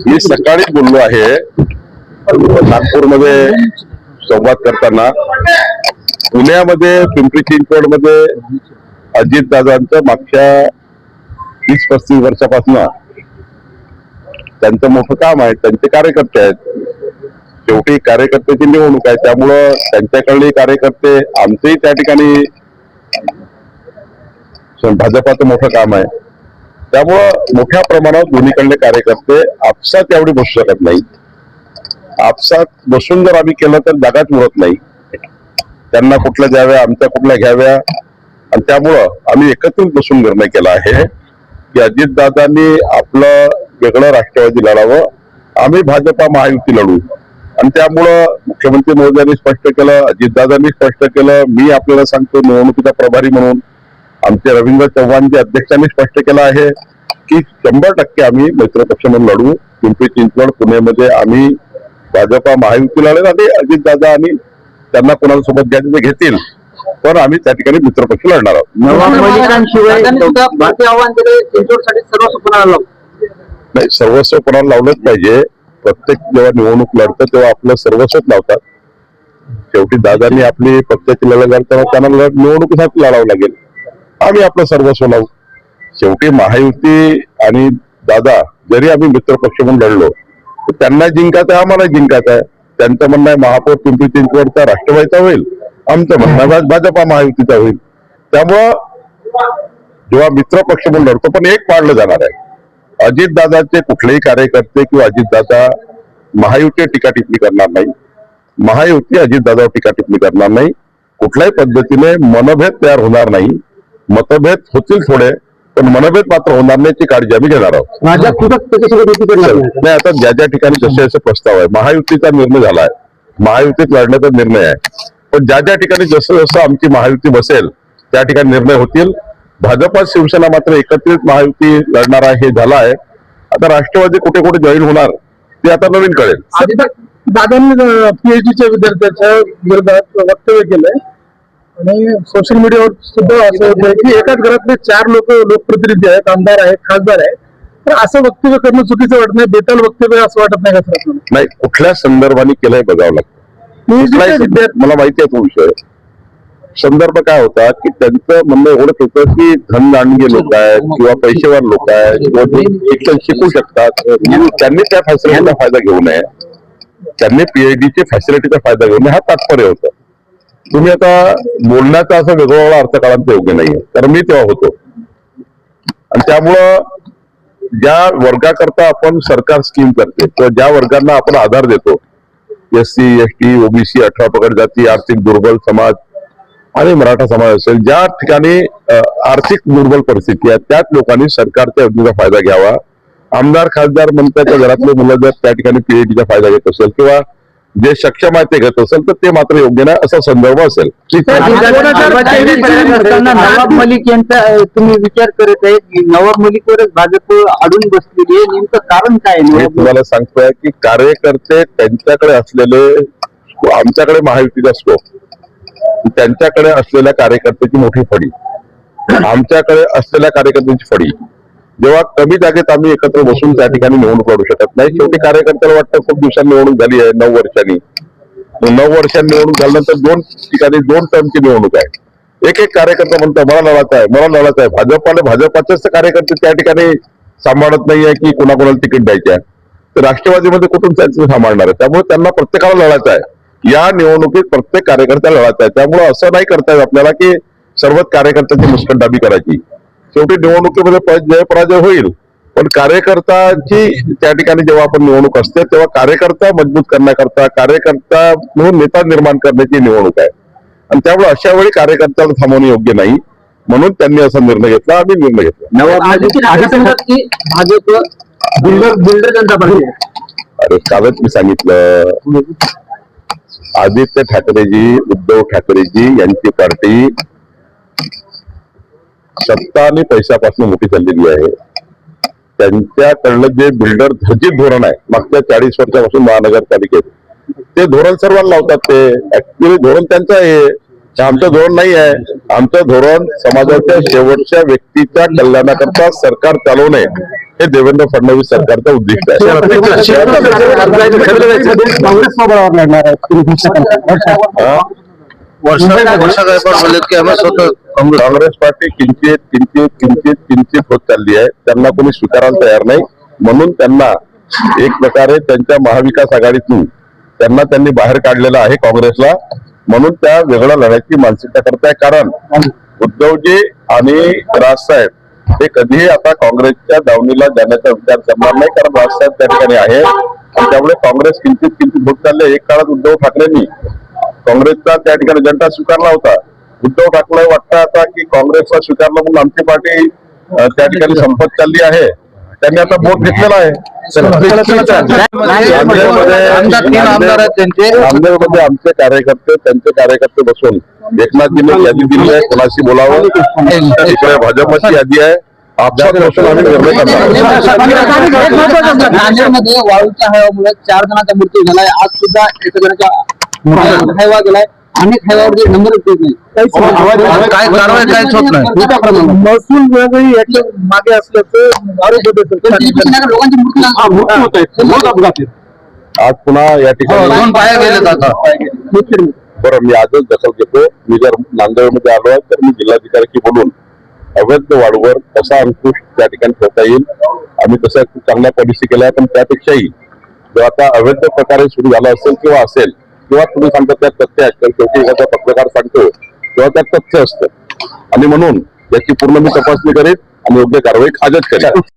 मी सकाळी बोललो आहे नागपूरमध्ये संवाद करताना, पुण्यामध्ये पिंपरी चिंचवडमध्ये अजितदादांचं मागच्या 30-35 वर्षापासून त्यांचं मोठं काम आहे. त्यांचे कार्यकर्ते आहेत. शेवटी कार्यकर्त्याची निवडणूक आहे, त्यामुळं त्यांच्याकडले कार्यकर्ते, आमचंही त्या ठिकाणी भाजपाचं मोठं काम आहे. त्यामुळं मोठ्या प्रमाणात दोन्हीकडले कार्यकर्ते आपसात एवढी बसू शकत नाही. आपसात बसून जर आम्ही केलं तर जागाच उरत नाही. त्यांना कुठल्या द्याव्या, आमच्या कुठल्या घ्याव्या, आणि त्यामुळं आम्ही एकत्रित बसून निर्णय केला आहे की अजितदादांनी आपलं वेगळं राष्ट्रवादी लढावं, आम्ही भाजपा महायुती लढू. आणि त्यामुळं मुख्यमंत्री महोदयांनी स्पष्ट केलं, अजितदादांनी स्पष्ट केलं, मी आपल्याला सांगतो निवडणुकीचा प्रभारी म्हणून आमचे रवींद्र चव्हाणजी अध्यक्षांनी स्पष्ट केलं आहे की 100% आम्ही मित्रपक्ष म्हणून लढू. पिंपरी चिंचवड पुण्यामध्ये आम्ही भाजपा महायुती लढेल आणि अजितदादा आणि त्यांना कोणाला सोबत घ्यायचं ते घेतील, पण आम्ही त्या ठिकाणी मित्रपक्ष लढणार आहोत. नाही, सर्वस्व कोणाला लावलंच पाहिजे. प्रत्येक जेव्हा निवडणूक लढतं तेव्हा आपलं सर्वस्वच लावतात. शेवटी दादांनी आपली पक्षाची लढत घालताना त्यांना निवडणुकीसाठी लढावं लागेल. आम्ही आपलं सर्वस्व लावू. शेवटी महायुती आणि दादा जरी आम्ही मित्रपक्ष म्हणून लढलो तर त्यांना जिंकायचं आहे, आम्हाला जिंकायचं आहे. त्यांचं म्हणणं आहे महापौर पिंपरी चिंचवडचा राष्ट्रवादीचा होईल, आमचं म्हणणं आहे भाजपा महायुतीचा होईल. त्यामुळं जेव्हा मित्रपक्ष म्हणून लढतो पण एक पाडलं जाणार आहे. अजितदादाचे कुठलेही कार्यकर्ते किंवा अजितदादा महायुती टीका टिप्पणी करणार नाही, महायुती अजितदादावर टीका टिप्पणी करणार नाही. कुठल्याही पद्धतीने मनभेद तयार होणार नाही. मतभेद होतील थोडे, पण मनभेद मात्र होणार नाही, याची काळजी आम्ही घेणार आहोत. नाही, आता ज्या ज्या ठिकाणी जसे जसे प्रस्ताव आहे, महायुतीचा निर्णय झाला आहे, महायुतीत लढण्याचा निर्णय आहे, पण ज्या ज्या ठिकाणी जसं जसं आमची महायुती बसेल त्या ठिकाणी निर्णय होतील. भाजपा शिवसेना मात्र एकत्रित महायुती लढणार आहे हे झालं आहे. आता राष्ट्रवादी कुठे कुठे जॉईन होणार ते आता नवीन कळेल. दादांनी पीएचडीच्या विद्यार्थ्यांच्या विरोधात वक्तव्य केलंय आणि सोशल मीडियावर सुद्धा असं होतंय की एकाच घरातले 4 लोकप्रतिनिधी आहेत, आमदार आहेत, खासदार आहेत, तर असं वक्तव्य करणं चुकीचं वाटत नाही, बेताल वक्तव्य असं वाटत नाही का? नाही, कुठल्या संदर्भाने केलंय बघावं लागतं. मला माहिती आहे तो विषय. संदर्भ काय होता की त्यांचं म्हणणं एवढंच होतं की धनदांडगे लोक आहेत किंवा पैसेवार लोक आहेत, शिक्षण शिकू शकतात, त्यांनी त्या फॅसिलिटीचा फायदा घेऊ नये, त्यांनी पीएचडीच्या फॅसिलिटीचा फायदा घेऊ नये, हा तात्पर्य होता. तुम्ही आता बोलण्याचा असं वेगळा अर्थ काढायला योग्य नाहीये, कारण मी तेव्हा होतो. आणि त्यामुळं ज्या वर्गाकरता आपण सरकार स्कीम करते किंवा ज्या वर्गांना आपण आधार देतो, SC, ST, OBC, 18 पगड जाती, आर्थिक दुर्बल समाज आणि मराठा समाज असेल, ज्या ठिकाणी आर्थिक दुर्बल परिस्थिती आहे त्याच लोकांनी सरकारच्या योजनेचा फायदा घ्यावा. आमदार खासदार मंत्र्याच्या घरातले मुलं जर त्या ठिकाणी पीएचडीचा फायदा घेत असेल किंवा जे सक्षम आहे ते घेत असेल तर ते मात्र योग्य नाही असा संदर्भ असेल. नवाब मलिक यांचा तुम्ही विचार करत आहे की नवाब मलिकवरच भाजप अडून बसलेली आहे, नेमकं कारण काय? मी तुम्हाला सांगतोय की कार्यकर्ते त्यांच्याकडे असलेले, आमच्याकडे महायुतीचा स्कोप, त्यांच्याकडे असलेल्या कार्यकर्त्याची मोठी फडी, आमच्याकडे असलेल्या कार्यकर्त्यांची फडी. जेव्हा कमी जागेत आम्ही एकत्र बसून त्या ठिकाणी निवडणूक लढू शकत नाही. शेवटी कार्यकर्त्याला वाटतं खूप दिवसांनी निवडणूक झाली आहे, 9 वर्षांनी. 9 वर्षांनी निवडणूक झाल्यानंतर 2 ठिकाणी 2 टर्मची निवडणूक आहे. एक कार्यकर्ता म्हणतो मला लढायचं आहे, मला लढायचं आहे. भाजपाचेच कार्यकर्ते त्या ठिकाणी सांभाळत नाहीये की कोणाकोणाला तिकीट द्यायचे आहे, तर राष्ट्रवादीमध्ये कुठून त्यांचं सांभाळणार आहे. त्यामुळे त्यांना प्रत्येकाला लढायचं आहे. या निवडणुकीत प्रत्येक कार्यकर्त्याला लढायचं आहे. त्यामुळे असं नाही करता येत आपल्याला की सर्वच कार्यकर्त्यांची मुस्कटदाबी करायची. शेवटी निवडणुकीमध्ये जय पराजय होईल, पण कार्यकर्त्याची त्या ठिकाणी जेव्हा आपण निवडणूक असते तेव्हा कार्यकर्ता मजबूत करण्याकरता, कार्यकर्ता म्हणून नेता निर्माण करण्याची निवडणूक आहे. आणि त्यामुळे अशा वेळी कार्यकर्त्याला थांबवणे योग्य नाही, म्हणून त्यांनी असा निर्णय घेतला, आम्ही निर्णय घेतला. अरे कालच मी सांगितलं, आदित्य ठाकरेजी, उद्धव ठाकरेजी यांची पार्टी सत्ता आणि पैशापासून मोठी चाललेली आहे. त्यांच्याकडलं जे बिल्डर धर्जित धोरण आहे मागच्या 40 वर्षापासून महानगरपालिकेत, ते धोरण सर्वांना लावतात. ते ऍक्च्युअली धोरण त्यांचं आहे, आमचं धोरण नाही आहे. आमचं धोरण समाजाच्या शेवटच्या व्यक्तीच्या कल्याणाकरता सरकार चालवणे हे देवेंद्र फडणवीस सरकारचं उद्दिष्ट आहे. काँग्रेस सोबत लढणार आहे काँग्रेस पार्टी किंचित होत चालली आहे. त्यांना कोणी स्वीकारायला तयार नाही, म्हणून त्यांना एक प्रकारे त्यांच्या महाविकास आघाडीतून त्यांनी बाहेर काढलेलं आहे काँग्रेसला. म्हणून त्या वेगळ्या लढायची मानसिकता करताय. कारण उद्धवजी आणि राजसाहेब हे कधीही आता काँग्रेसच्या दावणीला जाण्याचा विचार करणार नाही, कारण राजसाहेब त्या ठिकाणी आहे. आणि त्यामुळे काँग्रेस किंचित होत चालले. एक काळात उद्धव ठाकरेंनी काँग्रेसचा त्या ठिकाणी जनता स्वीकारला होता. उद्धव ठाकरे वाटतं आता की काँग्रेसला स्वीकारलं म्हणून आमची पार्टी त्या ठिकाणी संपत चालली आहे. त्यांनी आता बोट घेतलेला आहे. नांदेडमध्ये आमचे कार्यकर्ते त्यांचे कार्यकर्ते बसून एकनाथजीने यादी दिली आहे, कोणाशी बोलावं. इकडे भाजपची यादी आहे. नांदेडमध्ये वाळूच्या हवामुळे 4 जणांचा मृत्यू झालाय. आज सुद्धा एका जणांचा हैवा गेलाय. अनेक हैवावर नंबर काय कारवाई काहीच होत नाही. महसूल विभागही याच्या मागे असल्याचं आरोप होते. लोकांचे मृत्यू होत. आज पुन्हा या ठिकाणी 2 पाया गेले आता. बरं, मी आजच दखल घेतो. मी जर नांदेडमध्ये आलो आहे तर मी जिल्हाधिकाऱ्याशी बोलून अवैध वाढवर कसा अंकुश त्या ठिकाणी ठेवता येईल, आम्ही तशा खूप चांगल्या पॉलिसी केल्या. पण त्यापेक्षाही जर आता अवैध प्रकारे सुरू झाला असेल किंवा असेल किंवा तुम्ही सांगता त्यात तथ्य असतं, शेवटी एखादा पत्रकार सांगतो तेव्हा त्यात तथ्य असतं. आणि म्हणून याची पूर्ण मी तपासणी करेन आणि योग्य कारवाई आजच करेन.